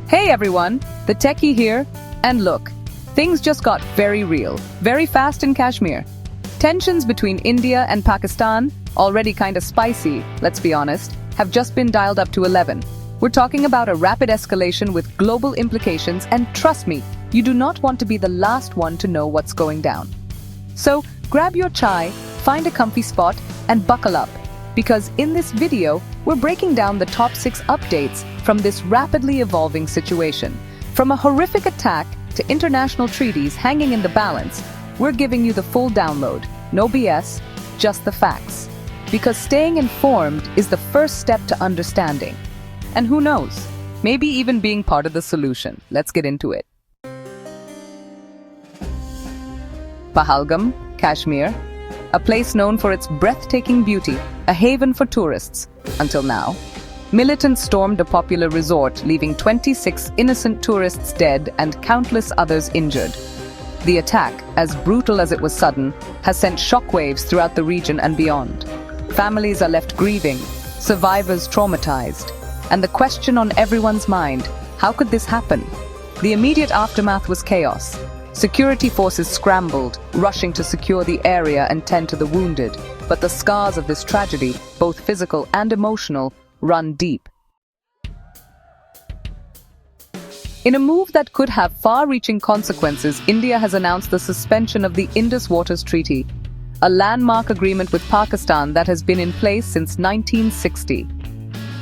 Hey everyone, the techie here, and look, things just got very real, very fast in Kashmir. Tensions between India and Pakistan, already kinda spicy, let's be honest, have just been dialed up to 11. We're talking about a rapid escalation with global implications, and trust me, you do not want to be the last one to know what's going down. So, grab your chai, find a comfy spot, and buckle up, because in this video, we're breaking down the top 6 updates from this rapidly evolving situation. From a horrific attack to international treaties hanging in the balance, we're giving you the full download. No BS, just the facts. Because staying informed is the first step to understanding. And who knows, maybe even being part of the solution. Let's get into it. Pahalgam, Kashmir, a place known for its breathtaking beauty, a haven for tourists, until now. Militants stormed a popular resort, leaving 26 innocent tourists dead and countless others injured. The attack, as brutal as it was sudden, has sent shockwaves throughout the region and beyond. Families are left grieving, survivors traumatized, and the question on everyone's mind, how could this happen? The immediate aftermath was chaos. Security forces scrambled, rushing to secure the area and tend to the wounded, but the scars of this tragedy, both physical and emotional, run deep. In a move that could have far-reaching consequences, India has announced the suspension of the Indus Waters Treaty, a landmark agreement with Pakistan that has been in place since 1960.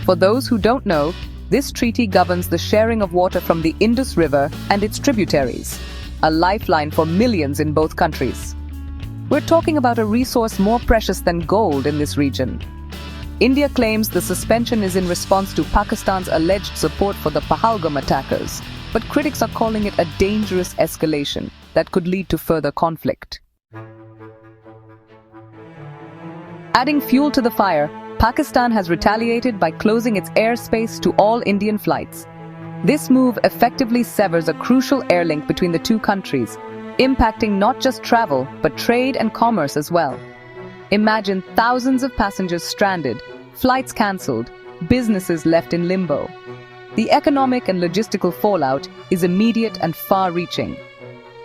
For those who don't know, this treaty governs the sharing of water from the Indus River and its tributaries, a lifeline for millions in both countries. We're talking about a resource more precious than gold in this region. India claims the suspension is in response to Pakistan's alleged support for the Pahalgam attackers, but critics are calling it a dangerous escalation that could lead to further conflict. Adding fuel to the fire, Pakistan has retaliated by closing its airspace to all Indian flights. This move effectively severs a crucial air link between the two countries, impacting not just travel, but trade and commerce as well. Imagine thousands of passengers stranded, flights cancelled, businesses left in limbo. The economic and logistical fallout is immediate and far-reaching.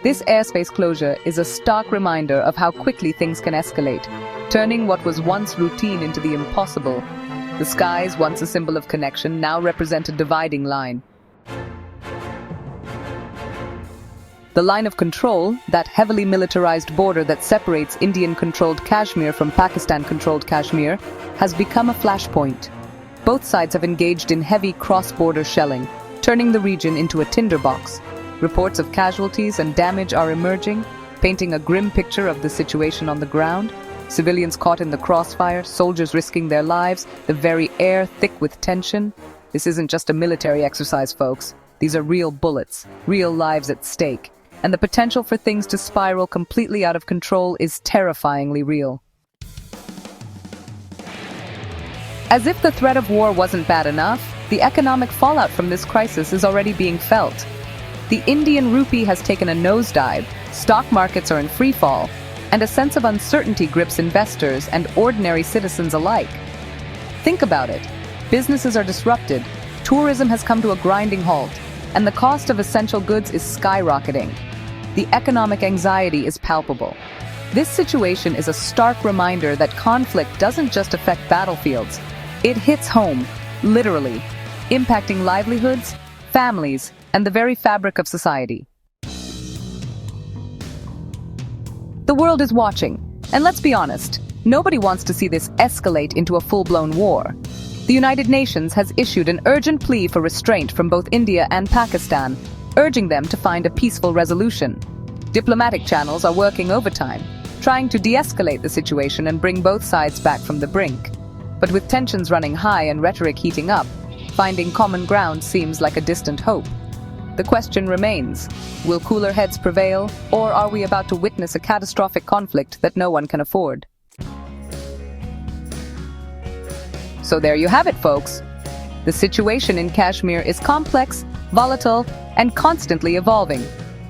This airspace closure is a stark reminder of how quickly things can escalate, turning what was once routine into the impossible. The skies, once a symbol of connection, now represent a dividing line. The line of control, that heavily militarized border that separates Indian-controlled Kashmir from Pakistan-controlled Kashmir, has become a flashpoint. Both sides have engaged in heavy cross-border shelling, turning the region into a tinderbox. Reports of casualties and damage are emerging, painting a grim picture of the situation on the ground. Civilians caught in the crossfire, soldiers risking their lives, the very air thick with tension. This isn't just a military exercise, folks. These are real bullets, real lives at stake. And the potential for things to spiral completely out of control is terrifyingly real. As if the threat of war wasn't bad enough, the economic fallout from this crisis is already being felt. The Indian rupee has taken a nosedive, stock markets are in freefall, and a sense of uncertainty grips investors and ordinary citizens alike. Think about it. Businesses are disrupted, tourism has come to a grinding halt, and the cost of essential goods is skyrocketing. The economic anxiety is palpable. This situation is a stark reminder that conflict doesn't just affect battlefields. It hits home, literally, impacting livelihoods, families, and the very fabric of society. The world is watching, and let's be honest, nobody wants to see this escalate into a full-blown war. The United Nations has issued an urgent plea for restraint from both India and Pakistan, urging them to find a peaceful resolution. Diplomatic channels are working overtime, trying to de-escalate the situation and bring both sides back from the brink. But with tensions running high and rhetoric heating up, finding common ground seems like a distant hope. The question remains, will cooler heads prevail, or are we about to witness a catastrophic conflict that no one can afford? So there you have it, folks. The situation in Kashmir is complex, volatile, and constantly evolving.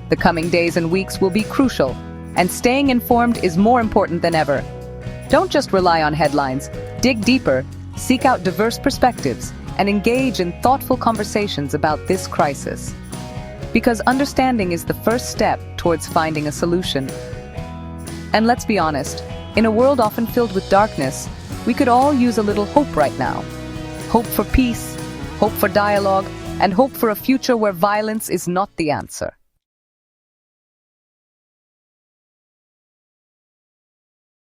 The coming days and weeks will be crucial, and staying informed is more important than ever. Don't just rely on headlines. Dig deeper, seek out diverse perspectives, and engage in thoughtful conversations about this crisis. Because understanding is the first step towards finding a solution. And let's be honest, in a world often filled with darkness, we could all use a little hope right now. Hope for peace, hope for dialogue, and hope for a future where violence is not the answer.